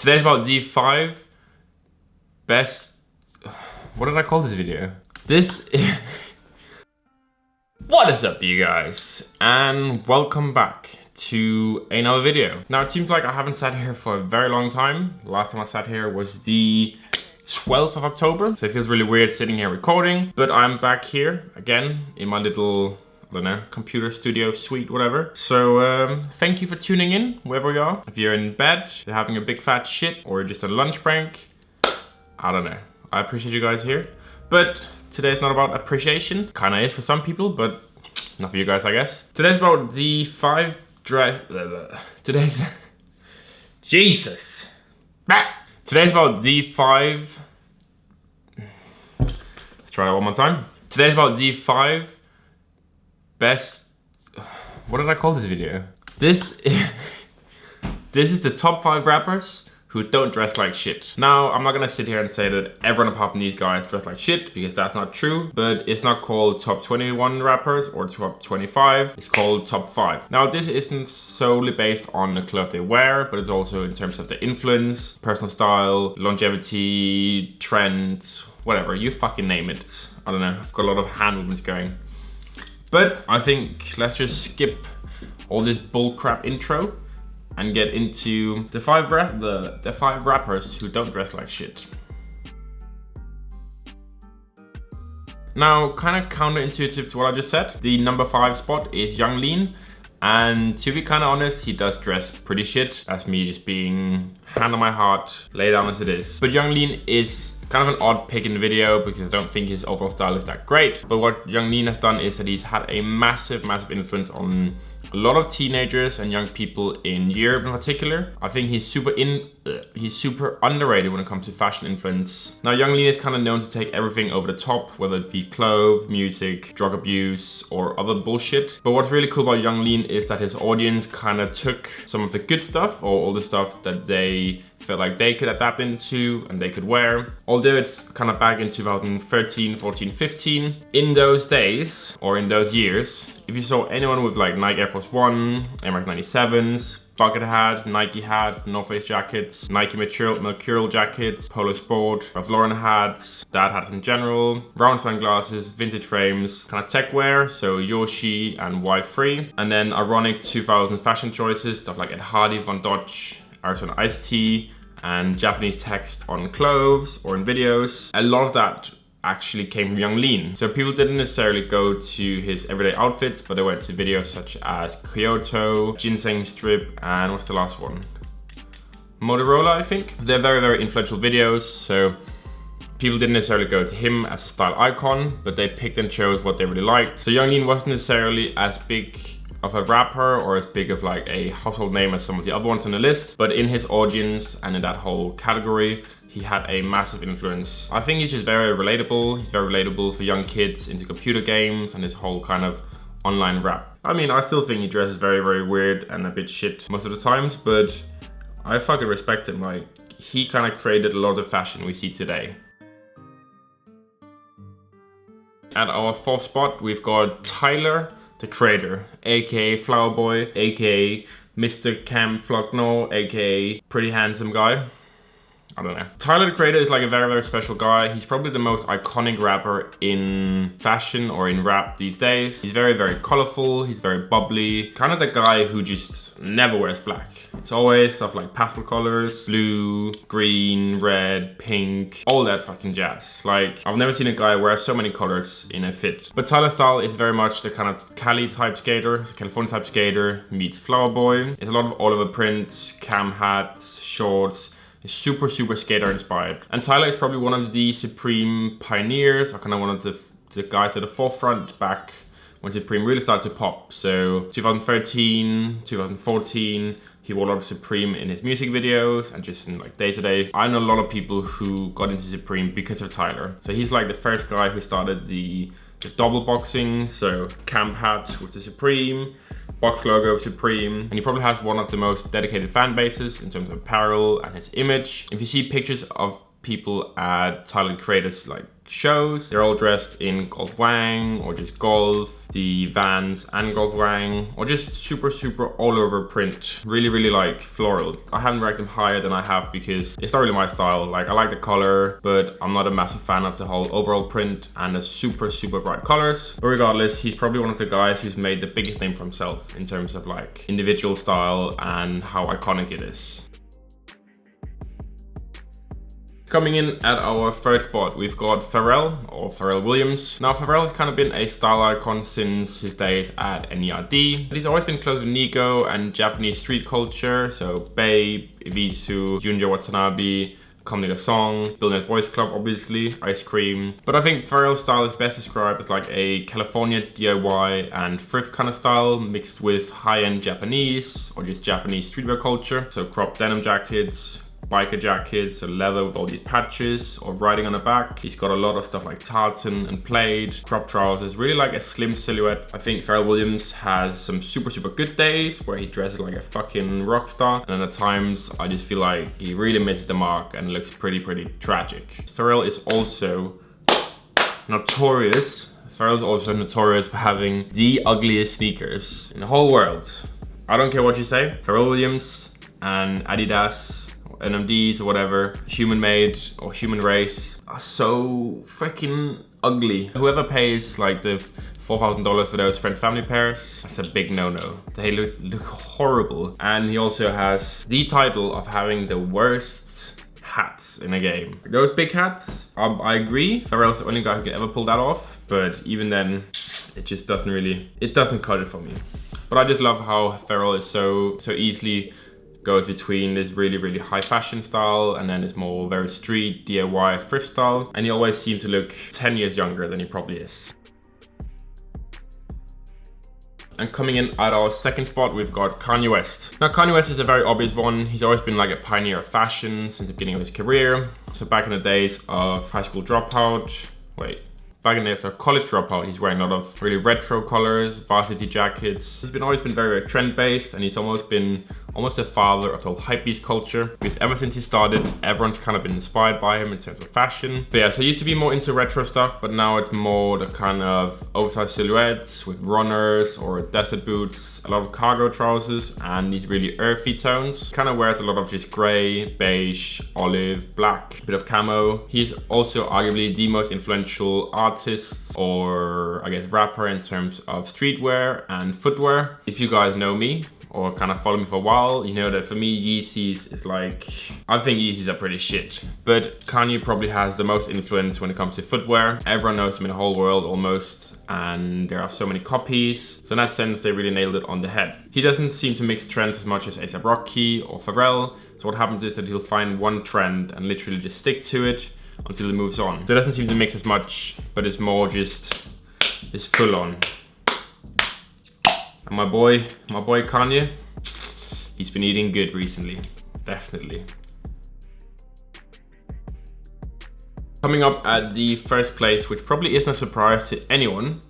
Today's about the 5 best... What did I call this video? This is... What is up, you guys? And welcome back to another video. Now, it seems like I haven't sat here for a very long time. The last time I sat here was the 12th of October. So it feels really weird sitting here recording. But I'm back here again in my little... I don't know, computer studio suite, whatever. So thank you for tuning in, wherever you are. If you're in bed, you're having a big fat shit, or just a lunch break, I don't know. I appreciate you guys here. But today's not about appreciation. Kinda is for some people, but not for you guys, I guess. Today's about the 5 Today's... Jesus. Today's about the 5... Let's try that one more time. Today's about the 5 best... What did I call this video? This is the top 5 rappers who don't dress like shit. Now, I'm not gonna sit here and say that everyone apart from these guys dress like shit, because that's not true, but it's not called top 21 rappers or top 25, it's called top 5. Now, this isn't solely based on the clothes they wear, but it's also in terms of the influence, personal style, longevity, trends, whatever, you fucking name it. I don't know, I've got a lot of hand movements going. But I think let's just skip all this bullcrap intro and get into the 5 rappers who don't dress like shit. Now, kind of counterintuitive to what I just said, the number 5 spot is Young Lean. And to be kind of honest, he does dress pretty shit. That's me just being hand on my heart, lay down as it is. But Young Lean is kind of an odd pick in the video because I don't think his overall style is that great. But what Young Lean has done is that he's had a massive influence on a lot of teenagers and young people in Europe in particular. I think he's super underrated when it comes to fashion influence. Now, Young Lean is kind of known to take everything over the top, whether it be clothes, music, drug abuse, or other bullshit. But what's really cool about Young Lean is that his audience kind of took some of the good stuff, or all the stuff that they felt like they could adapt into and they could wear. Although it's kind of back in 2013, 14, 15. In those days, or in those years, if you saw anyone with like Nike Air Force One, Air Max 97s, bucket hats, Nike hats, North Face jackets, Nike Mercurial jackets, Polo Sport, Ralph Lauren hats, dad hats in general, round sunglasses, vintage frames, kind of tech wear, so Yoshi and Y3. And then ironic 2000 fashion choices, stuff like Ed Hardy, Von Dodge, Arizona Iced Tea, and Japanese text on clothes or in videos. A lot of that actually came from Young Lean. So people didn't necessarily go to his everyday outfits, but they went to videos such as Kyoto, Ginseng Strip, and what's the last one? Motorola, I think. They're very influential videos, so people didn't necessarily go to him as a style icon, but they picked and chose what they really liked. So Young Lean wasn't necessarily as big of a rapper or as big of like a household name as some of the other ones on the list, but in his audience and in that whole category, he had a massive influence. I think he's just very relatable. He's very relatable for young kids into computer games and his whole kind of online rap. I mean, I still think he dresses very weird and a bit shit most of the times, but I fucking respect him. Like, he kind of created a lot of the fashion we see today. At our 4th spot, we've got Tyler, the Creator, aka Flower Boy, aka Mr. Camp Flockno, aka Pretty Handsome Guy. I don't know. Tyler, the Creator is like a very special guy. He's probably the most iconic rapper in fashion or in rap these days. He's very colorful, he's very bubbly. Kind of the guy who just never wears black. It's always stuff like pastel colors, blue, green, red, pink, all that fucking jazz. Like, I've never seen a guy wear so many colors in a fit. But Tyler's style is very much the kind of Cali type skater, California type skater meets Flower Boy. It's a lot of Oliver prints, cam hats, shorts. It's super skater inspired. And Tyler is probably one of the Supreme pioneers, or kind of one of the guys at the forefront back when Supreme really started to pop. So 2013, 2014, he wore a lot of Supreme in his music videos and just in like day to day. I know a lot of people who got into Supreme because of Tyler. So he's like the first guy who started the double boxing, so camp hat with the Supreme, box logo Supreme, and he probably has one of the most dedicated fan bases in terms of apparel and his image. If you see pictures of people at Tyler Creators like shows. They're all dressed in golf wang or just golf, the Vans and golf wang, or just super all over print. Really like floral. I haven't ranked them higher than I have because it's not really my style. Like, I like the color, but I'm not a massive fan of the whole overall print and the super bright colors. But regardless, he's probably one of the guys who's made the biggest name for himself in terms of like individual style and how iconic it is. Coming in at our third spot, we've got Pharrell Williams. Now, Pharrell has kind of been a style icon since his days at NERD. But he's always been close to Nigo and Japanese street culture. So Babe, Ibisu, Junjo Watanabe, Comme des Garçons, Billionaire Boys Club, obviously, Ice Cream. But I think Pharrell's style is best described as like a California DIY and thrift kind of style mixed with high-end Japanese or just Japanese streetwear culture. So cropped denim jackets, biker jackets, leather with all these patches or writing on the back. He's got a lot of stuff like tartan and plaid, crop trousers, really like a slim silhouette. I think Pharrell Williams has some super good days where he dresses like a fucking rock star, and then at times I just feel like he really misses the mark and looks pretty tragic. Pharrell is also notorious for having the ugliest sneakers in the whole world. I don't care what you say, Pharrell Williams and Adidas, NMDs or whatever, human made or human race, are so freaking ugly. Whoever pays like the $4,000 for those friend family pairs, that's a big no-no. They look horrible. And he also has the title of having the worst hats in a game. Those big hats, I agree, Pharrell's the only guy who can ever pull that off, but even then, it just doesn't cut it for me. But I just love how Pharrell is so easily goes between this really high fashion style and then this more very street DIY thrift style, and he always seems to look 10 years younger than he probably is. And coming in at our second spot, we've got Kanye West. Now, Kanye West is a very obvious one. He's always been like a pioneer of fashion since the beginning of his career. So back in the days of College Dropout, he's wearing a lot of really retro colors, varsity jackets. He's always been very trend based, and he's almost the father of the whole hypebeast culture. Because ever since he started, everyone's kind of been inspired by him in terms of fashion. But yeah, so he used to be more into retro stuff, but now it's more the kind of oversized silhouettes with runners or desert boots, a lot of cargo trousers, and these really earthy tones. Kind of wears a lot of just gray, beige, olive, black, bit of camo. He's also arguably the most influential artist, or I guess rapper, in terms of streetwear and footwear. If you guys know me or kind of follow me for a while, you know that for me, Yeezys is like, I think Yeezys are pretty shit. But Kanye probably has the most influence when it comes to footwear. Everyone knows him in the whole world almost, and there are so many copies. So in that sense, they really nailed it on the head. He doesn't seem to mix trends as much as A$AP Rocky or Pharrell. So what happens is that he'll find one trend and literally just stick to it until it moves on. So it doesn't seem to mix as much, but it's more just full on. And my boy Kanye, he's been eating good recently, definitely. Coming up at the first place, which probably isn't a surprise to anyone,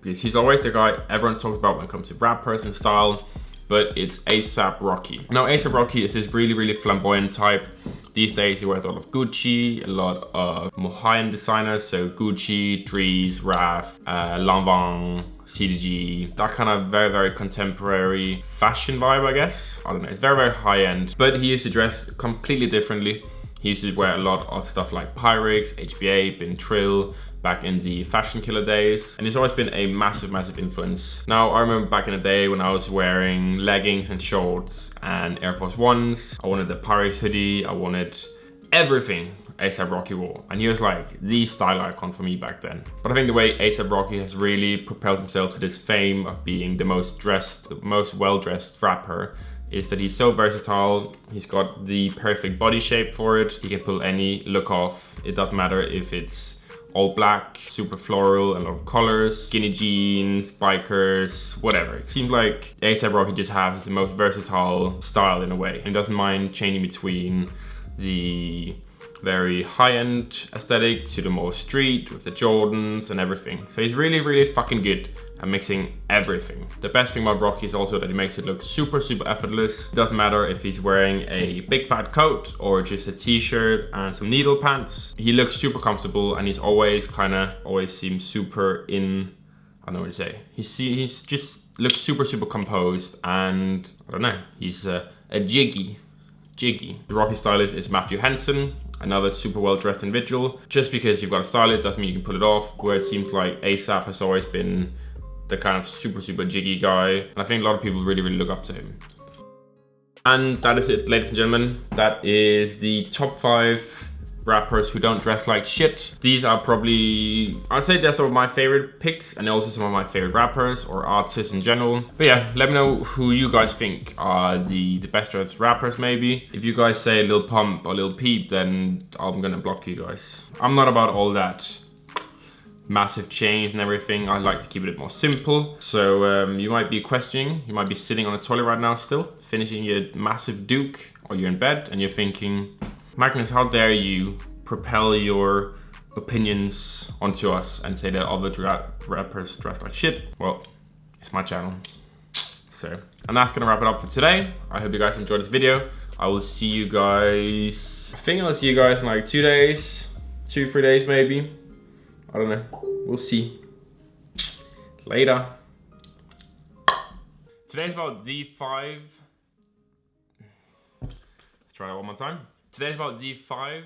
because he's always the guy everyone talks about when it comes to rappers and style, but it's A$AP Rocky. Now, A$AP Rocky is this really flamboyant type. These days he wears a lot of Gucci, a lot of more high-end designers, so Gucci, Dries, Raf, Lanvin, CDG, that kind of very contemporary fashion vibe, I guess. I don't know, it's very high-end, but he used to dress completely differently. He used to wear a lot of stuff like Pyrex, HBA, Bin Trill, back in the Fashion Killer days, and he's always been a massive influence. Now, I remember back in the day when I was wearing leggings and shorts and Air Force Ones. I wanted the Pyrex hoodie, I wanted everything A$AP Rocky wore, and he was like the style icon for me back then. But I think the way A$AP Rocky has really propelled himself to this fame of being the most well-dressed rapper is that he's so versatile. He's got the perfect body shape for it. He can pull any look off. It doesn't matter if it's all black, super floral, and a lot of colors, skinny jeans, bikers, whatever. It seems like A$AP Rocky just has the most versatile style in a way, and doesn't mind changing between the very high-end aesthetic to the more street with the Jordans and everything. So he's really, really fucking good at mixing everything. The best thing about Rocky is also that he makes it look super, super effortless. It doesn't matter if he's wearing a big fat coat or just a t-shirt and some needle pants. He looks super comfortable, and he's always seems super in, I don't know what to say. He's just looks super, super composed, and I don't know, he's a jiggy. The Rocky stylist is Matthew Henson, another super well dressed individual. Just because you've got a stylist doesn't mean you can pull it off, where it seems like ASAP has always been the kind of super, super jiggy guy. And I think a lot of people really, really look up to him. And that is it, ladies and gentlemen. That is the top 5 rappers who don't dress like shit. These are probably, I'd say they're some of my favorite picks, and also some of my favorite rappers or artists in general. But yeah, let me know who you guys think are the best dressed rappers maybe. If you guys say Lil Pump or Lil Peep, then I'm gonna block you guys. I'm not about all that massive change and everything. I like to keep it more simple. So you might be questioning, you might be sitting on the toilet right now still, finishing your massive Duke, or you're in bed and you're thinking, Magnus, how dare you propel your opinions onto us and say that other rappers dress like shit? Well, it's my channel. So, and that's gonna wrap it up for today. I hope you guys enjoyed this video. I will see you guys, I think I'll see you guys in like 2 days, 2-3 days maybe. I don't know, we'll see. Later. Today's about D5. Let's try that one more time. Today's about D5.